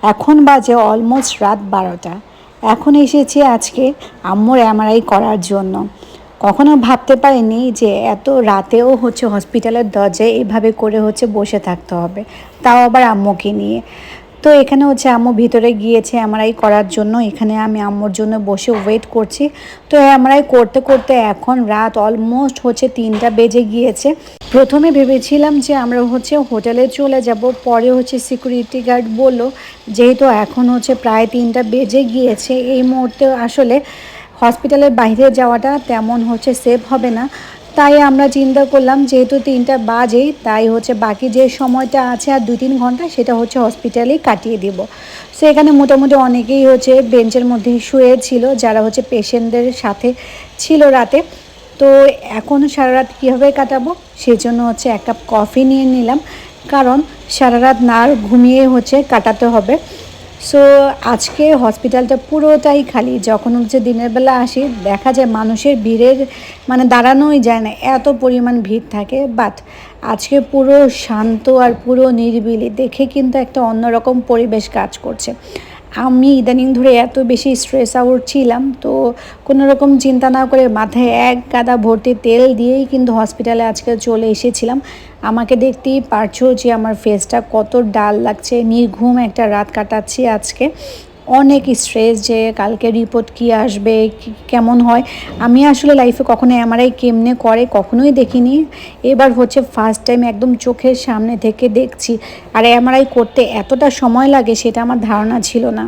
এখন বাজে অলমোস্ট রাত 12টা। এখন এসেছি আজকে আম্মুর এমআরআই করার জন্য। কখনো ভাবতে পারিনি যে এত রাতেও হসপিটালের দরজায় এভাবে করে বসে থাকতে হবে, তাও আবার আম্মুকে নিয়ে। তো এখানে আম্মু ভিতরে গিয়েছে এমআরআই করার জন্য। এখানে আমি আম্মুর জন্য বসে ওয়েট করছি। তো এমআরআই করতে করতে এখন রাত অলমোস্ট 3টা বেজে গিয়েছে। প্রথমে ভেবেছিলাম যে আমরা হোটেলে চলে যাব, পরে সিকিউরিটি গার্ড বলল যেহেতু এখন প্রায় 3টা বেজে গিয়েছে, এই মুহূর্তে আসলে হসপিটালের বাইরে যাওয়াটা তেমন সেফ হবে না। তাই আমরা চিন্তা করলাম যেহেতু 3টা বাজেই, তাই বাকি যে সময়টা আছে আর 2-3 ঘন্টা সেটা হসপিটালেই কাটিয়ে দিব। সো এখানে মোটামুটি অনেকেই বেঞ্চের মধ্যে শুয়েছিল যারা পেশেন্টদের সাথে ছিল রাতে। তো এখন সারা রাত কীভাবে কাটাবো সেই জন্য এক কাপ কফি নিয়ে নিলাম, কারণ সারা রাত না ঘুমিয়ে কাটাতে হবে। সো আজকে হসপিটালটা পুরোটাই খালি। যখন দিনের বেলা আসি দেখা যায় মানুষের ভিড়ের মানে দাঁড়ানোই যায় না, এত পরিমাণ ভিড় থাকে। বাট আজকে পুরো শান্ত আর পুরো নিরিবিলি দেখে কিন্তু একটা অন্যরকম পরিবেশ কাজ করছে। আমি ইদানিং ধরে এত বেশি স্ট্রেস আউট ছিলাম, তো কোনো রকম চিন্তা না করে মাথায় এক গাদা ভর্তি তেল দিয়েই কিন্তু হসপিটালে আজকে চলে এসেছিলাম। আমাকে দেখতেই পারছো যে আমার ফেসটা কত ডাল লাগছে, নির্ঘুম একটা রাত কাটাচ্ছি আজকে। অনেক স্ট্রেস যে কালকে রিপোর্ট কী আসবে, কেমন হয়। আমি আসলে লাইফে কখনো এমআরআই কেমনে করে কখনোই দেখিনি। এবার ফার্স্ট টাইম একদম চোখের সামনে থেকে দেখছি। আর এমআরআই করতে এতটা সময় লাগে সেটা আমার ধারণা ছিল না।